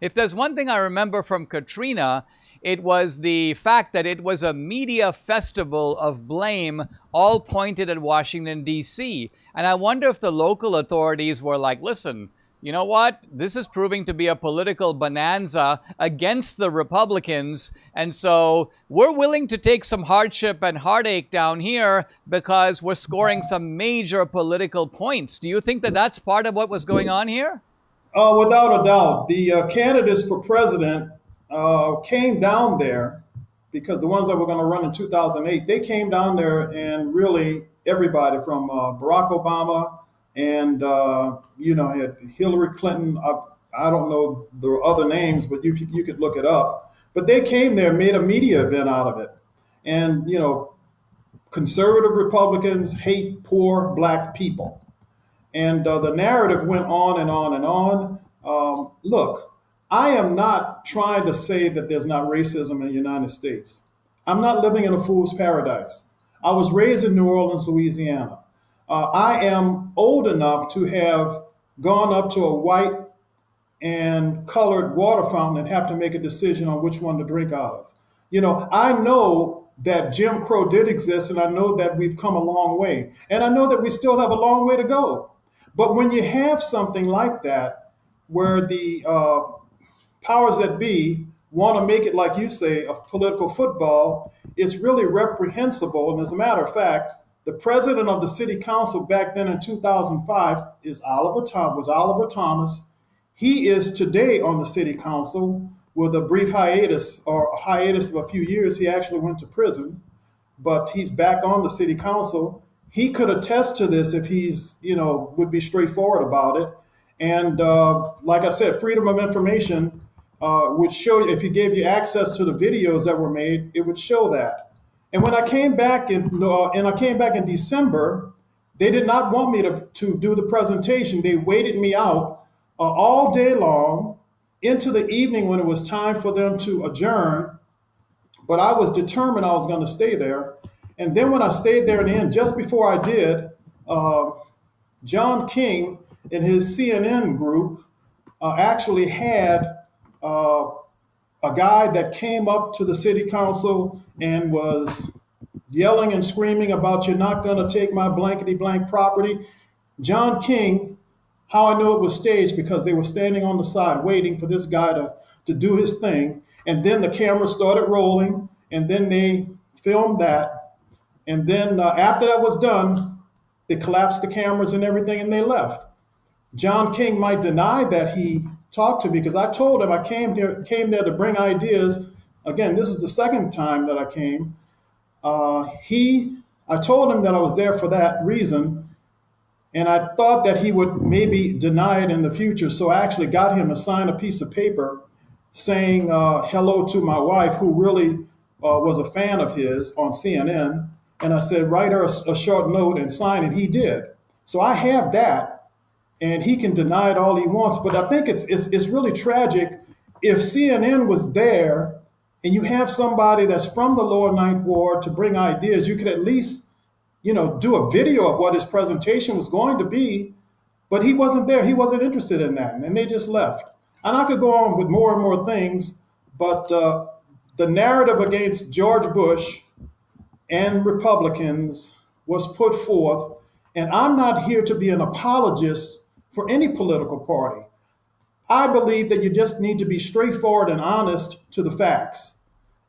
If there's one thing I remember from Katrina, it was the fact that it was a media festival of blame, all pointed at Washington, D.C. And I wonder if the local authorities were like, listen, you know what? This is proving to be a political bonanza against the Republicans. And so we're willing to take some hardship and heartache down here because we're scoring some major political points. Do you think that that's part of what was going on here? Without a doubt, the candidates for president came down there because the ones that were going to run in 2008, they came down there and really everybody from Barack Obama and, had Hillary Clinton. I don't know the other names, but you could look it up. But they came there, made a media event out of it. And, conservative Republicans hate poor black people. And the narrative went on and on and on. Look, I am not trying to say that there's not racism in the United States. I'm not living in a fool's paradise. I was raised in New Orleans, Louisiana. I am old enough to have gone up to a white and colored water fountain and have to make a decision on which one to drink out of. I know that Jim Crow did exist, and I know that we've come a long way. And I know that we still have a long way to go. But when you have something like that, where the powers that be want to make it, like you say, a political football, it's really reprehensible. And as a matter of fact, the president of the city council back then in 2005 was Oliver Thomas. He is today on the city council with a brief hiatus or a hiatus of a few years. He actually went to prison, but he's back on the city council. He could attest to this if would be straightforward about it. And like I said, freedom of information would show you, if he gave you access to the videos that were made, it would show that. And when I came back in December, they did not want me to do the presentation. They waited me out all day long into the evening when it was time for them to adjourn. But I was determined I was going to stay there. And then when I stayed there in the end, just before I did, John King in his CNN group actually had a guy that came up to the city council and was yelling and screaming about, "You're not going to take my blankety blank property." John King, how I knew it was staged, because they were standing on the side waiting for this guy to do his thing. And then the camera started rolling, and then they filmed that. And then after that was done, they collapsed the cameras and everything, and they left. John King might deny that he talked to me, because I told him I came there to bring ideas. Again, this is the second time that I came. I told him that I was there for that reason, and I thought that he would maybe deny it in the future. So I actually got him to sign a piece of paper saying hello to my wife, who really was a fan of his on CNN. And I said, write her a short note and sign it. He did. So I have that, and he can deny it all he wants. But I think it's really tragic if CNN was there and you have somebody that's from the lower ninth ward to bring ideas. You could at least, do a video of what his presentation was going to be. But he wasn't there. He wasn't interested in that. And they just left. And I could go on with more and more things. But the narrative against George Bush and Republicans was put forth. And I'm not here to be an apologist for any political party. I believe that you just need to be straightforward and honest to the facts.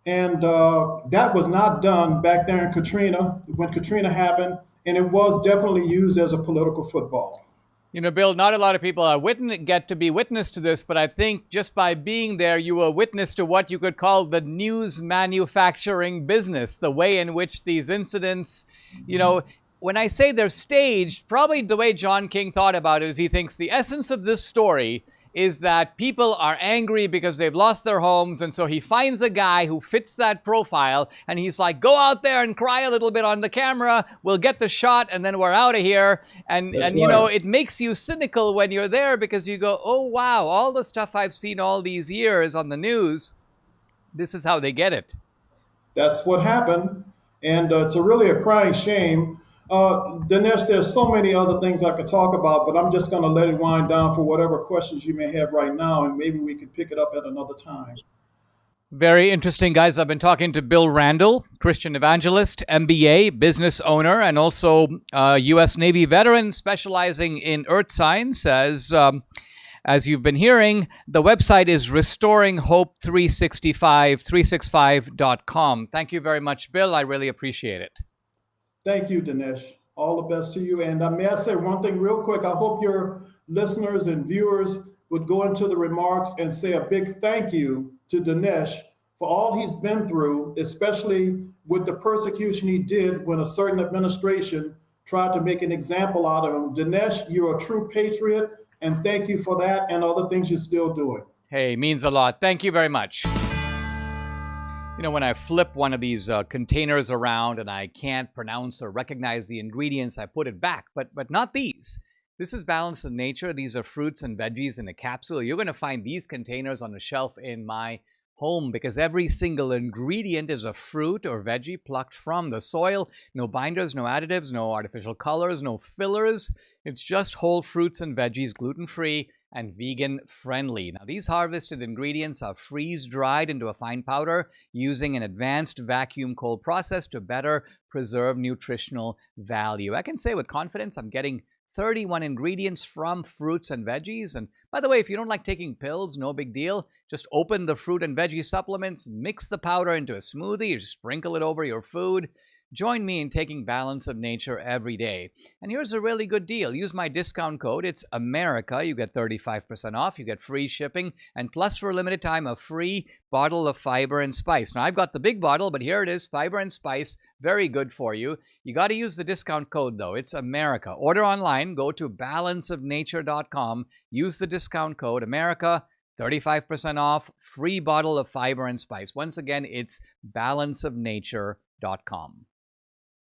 And that was not done back there in Katrina, when Katrina happened. And it was definitely used as a political football. Bill, not a lot of people get to be witness to this, but I think just by being there, you were witness to what you could call the news manufacturing business, the way in which these incidents, when I say they're staged, probably the way John King thought about it is he thinks the essence of this story is that people are angry because they've lost their homes. And so he finds a guy who fits that profile. And he's like, go out there and cry a little bit on the camera. We'll get the shot and then we're out of here. And it makes you cynical when you're there, because you go, oh, wow, all the stuff I've seen all these years on the news, this is how they get it. That's what happened. And it's really a crying shame. Dinesh, there's so many other things I could talk about, but I'm just going to let it wind down for whatever questions you may have right now, and maybe we could pick it up at another time. Very interesting, guys. I've been talking to Bill Randall, Christian evangelist, MBA, business owner, and also U.S. Navy veteran specializing in earth science. As you've been hearing, the website is restoringhope365.com. Thank you very much, Bill. I really appreciate it. Thank you, Dinesh. All the best to you. And may I say one thing real quick? I hope your listeners and viewers would go into the remarks and say a big thank you to Dinesh for all he's been through, especially with the persecution he did when a certain administration tried to make an example out of him. Dinesh, you're a true patriot, and thank you for that and other things you're still doing. Hey, means a lot. Thank you very much. You know, when I flip one of these containers around and I can't pronounce or recognize the ingredients, I put it back, but not these. This is Balance of Nature. These are fruits and veggies in a capsule. You're going to find these containers on the shelf in my home because every single ingredient is a fruit or veggie plucked from the soil. No binders, no additives, no artificial colors, no fillers. It's just whole fruits and veggies, gluten-free and vegan-friendly. Now, these harvested ingredients are freeze-dried into a fine powder using an advanced vacuum cold process to better preserve nutritional value. I can say with confidence I'm getting 31 ingredients from fruits and veggies. And by the way, if you don't like taking pills, no big deal. Just open the fruit and veggie supplements, mix the powder into a smoothie, or sprinkle it over your food. Join me in taking Balance of Nature every day. And here's a really good deal. Use my discount code. It's America. You get 35% off. You get free shipping. And plus, for a limited time, a free bottle of fiber and spice. Now, I've got the big bottle, but here it is, fiber and spice. Very good for you. You got to use the discount code, though. It's America. Order online. Go to balanceofnature.com. Use the discount code America. 35% off. Free bottle of fiber and spice. Once again, it's balanceofnature.com.